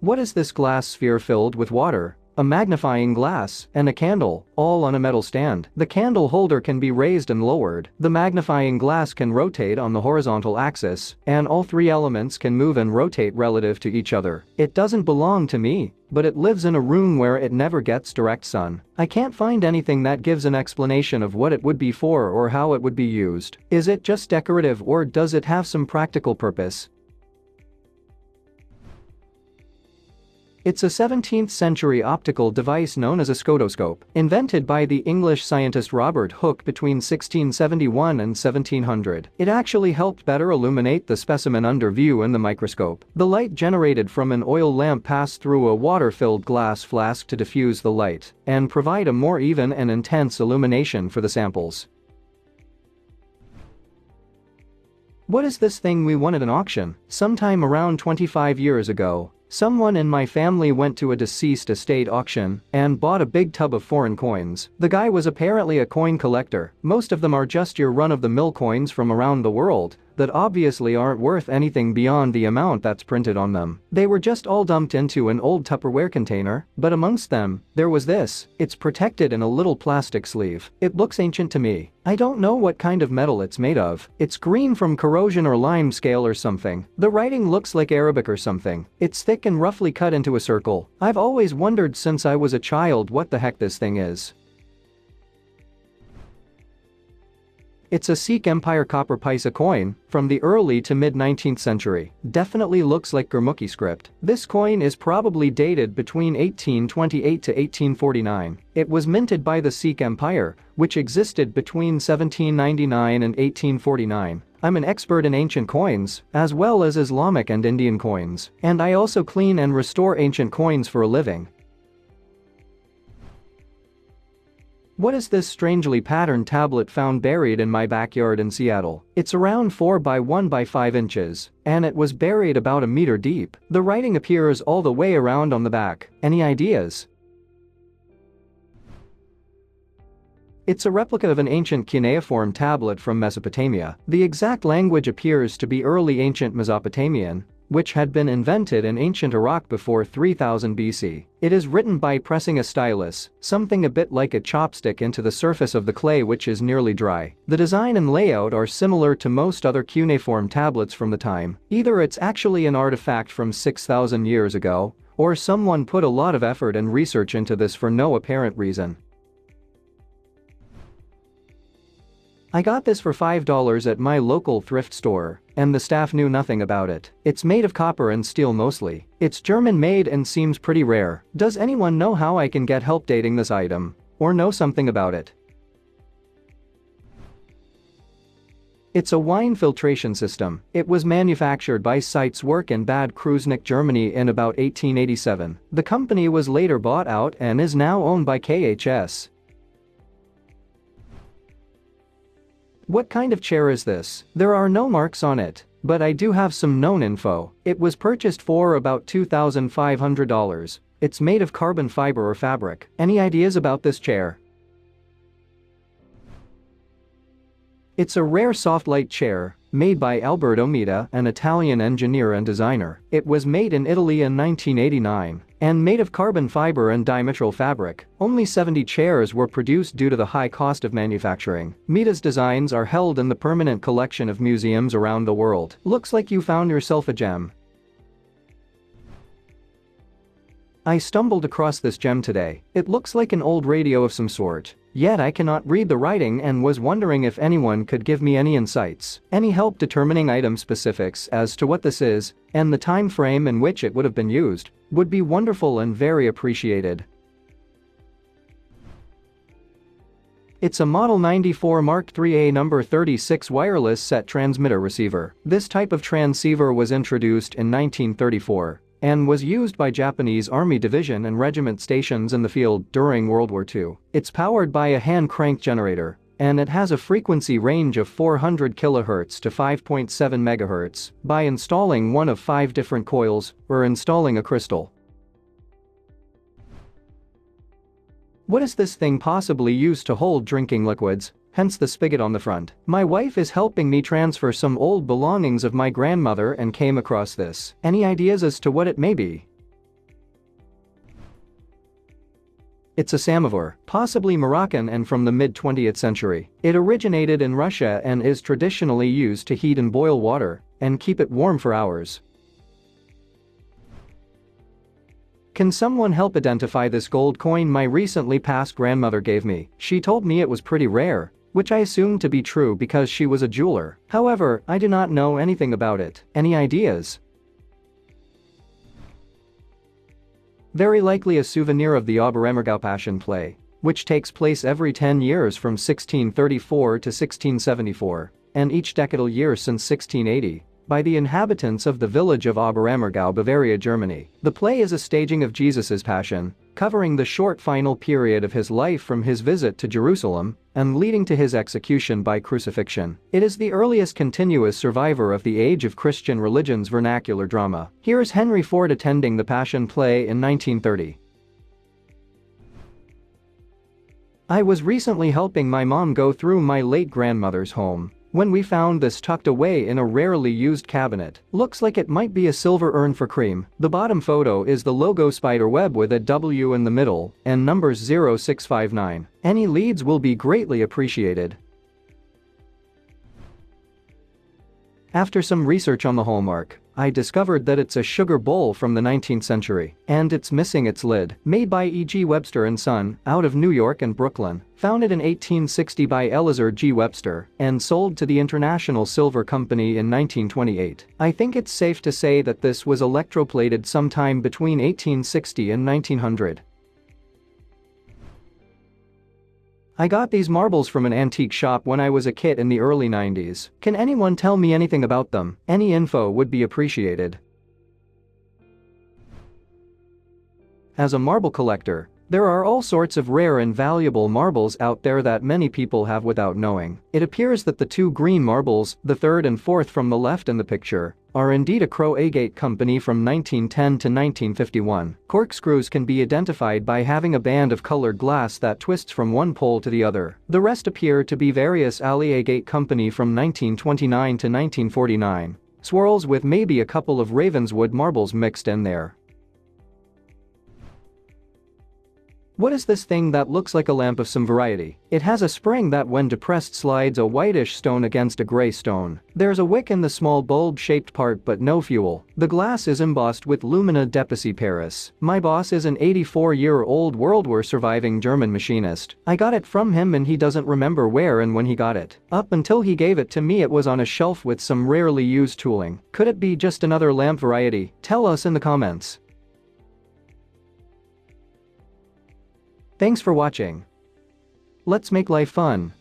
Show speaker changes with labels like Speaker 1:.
Speaker 1: What is this glass sphere filled with water? A magnifying glass and a candle, all on a metal stand. The candle holder can be raised and lowered. The magnifying glass can rotate on the horizontal axis, and all three elements can move and rotate relative to each other. It doesn't belong to me, but it lives in a room where it never gets direct sun. I can't find anything that gives an explanation of what it would be for or how it would be used. Is it just decorative or does it have some practical purpose? It's a 17th century optical device known as a scotoscope, invented by the English scientist Robert Hooke between 1671 and 1700. It actually helped better illuminate the specimen under view in the microscope. The light generated from an oil lamp passed through a water-filled glass flask to diffuse the light and provide a more even and intense illumination for the samples. What is this thing we won at an auction? Sometime around 25 years ago, someone in my family went to a deceased estate auction and bought a big tub of foreign coins. The guy was apparently a coin collector. Most of them are just your run-of-the-mill coins from around the world that obviously aren't worth anything beyond the amount that's printed on them. They were just all dumped into an old Tupperware container, but amongst them, there was this. It's protected in a little plastic sleeve. It looks ancient to me. I don't know what kind of metal it's made of. It's green from corrosion or lime scale or something. The writing looks like Arabic or something. It's thick and roughly cut into a circle. I've always wondered since I was a child what the heck this thing is. It's a Sikh Empire copper paisa coin from the early to mid-19th century. Definitely looks like Gurmukhi script. This coin is probably dated between 1828 to 1849. It was minted by the Sikh Empire, which existed between 1799 and 1849. I'm an expert in ancient coins, as well as Islamic and Indian coins, and I also clean and restore ancient coins for a living. What is this strangely patterned tablet found buried in my backyard in Seattle? It's around 4 by 1 by 5 inches, and it was buried about a meter deep. The writing appears all the way around on the back. Any ideas? It's a replica of an ancient cuneiform tablet from Mesopotamia. The exact language appears to be early ancient Mesopotamian, which had been invented in ancient Iraq before 3000 BC. It is written by pressing a stylus, something a bit like a chopstick, into the surface of the clay, which is nearly dry. The design and layout are similar to most other cuneiform tablets from the time. Either it's actually an artifact from 6,000 years ago, or someone put a lot of effort and research into this for no apparent reason. I got this for $5 at my local thrift store, and the staff knew nothing about it. It's made of copper and steel mostly. It's German-made and seems pretty rare. Does anyone know how I can get help dating this item? Or know something about it? It's a wine filtration system. It was manufactured by Seitz Werk in Bad Kreuznach, Germany in about 1887. The company was later bought out and is now owned by KHS. What kind of chair is this? There are no marks on it, but I do have some known info. It was purchased for about $2,500. It's made of carbon fiber or fabric. Any ideas about this chair? It's a rare soft light chair, made by Alberto Mita, an Italian engineer and designer. It was made in Italy in 1989 and made of carbon fiber and dimethyl fabric. Only 70 chairs were produced due to the high cost of manufacturing. Mita's designs are held in the permanent collection of museums around the world. Looks like you found yourself a gem. I stumbled across this gem today. It looks like an old radio of some sort. Yet I cannot read the writing and was wondering if anyone could give me any insights. Any help determining item specifics as to what this is and the time frame in which it would have been used would be wonderful and very appreciated. It's a Model 94 Mark IIIA number 36 wireless set transmitter receiver. This type of transceiver was introduced in 1934 and was used by Japanese Army Division and regiment stations in the field during World War II. It's powered by a hand crank generator, and it has a frequency range of 400 kHz to 5.7 MHz by installing one of 5 different coils or installing a crystal. What is this thing possibly used to hold drinking liquids? hence the spigot on the front. My wife is helping me transfer some old belongings of my grandmother and came across this. Any ideas as to what it may be? It's a samovar, possibly Moroccan and from the mid-20th century. It originated in Russia and is traditionally used to heat and boil water and keep it warm for hours. Can someone help identify this gold coin my recently passed grandmother gave me? She told me it was pretty rare, which I assumed to be true because she was a jeweler. However, I do not know anything about it. Any ideas? Very likely a souvenir of the Oberammergau Passion Play, which takes place every 10 years from 1634 to 1674, and each decadal year since 1680, by the inhabitants of the village of Oberammergau, Bavaria, Germany. The play is a staging of Jesus' Passion, covering the short final period of his life from his visit to Jerusalem and leading to his execution by crucifixion. It is the earliest continuous survivor of the age of Christian religion's vernacular drama. Here is Henry Ford attending the Passion Play in 1930. I was recently helping my mom go through my late grandmother's home when we found this tucked away in a rarely used cabinet. Looks like it might be a silver urn for cream. The bottom photo is the logo spider web with a W in the middle and numbers 0659. Any leads will be greatly appreciated. After some research on the hallmark, I discovered that it's a sugar bowl from the 19th century, and it's missing its lid. Made by E.G. Webster & Son, out of New York and Brooklyn, founded in 1860 by Eleazar G. Webster, and sold to the International Silver Company in 1928. I think it's safe to say that this was electroplated sometime between 1860 and 1900. I got these marbles from an antique shop when I was a kid in the early 90s. Can anyone tell me anything about them? Any info would be appreciated. As a marble collector, there are all sorts of rare and valuable marbles out there that many people have without knowing. It appears that the two green marbles, the third and fourth from the left in the picture, are indeed a Crow Agate company from 1910 to 1951. Corkscrews can be identified by having a band of colored glass that twists from one pole to the other. The rest appear to be various Ali Agate company from 1929 to 1949. Swirls with maybe a couple of Ravenswood marbles mixed in there. What is this thing that looks like a lamp of some variety? It has a spring that when depressed slides a whitish stone against a gray stone. There's a wick in the small bulb-shaped part but no fuel. The glass is embossed with Lumina Depaci Paris. My boss is an 84-year-old World War surviving German machinist. I got it from him and he doesn't remember where and when he got it. Up until he gave it to me it was on a shelf with some rarely used tooling. Could it be just another lamp variety? Tell us in the comments. Thanks for watching. Let's make life fun.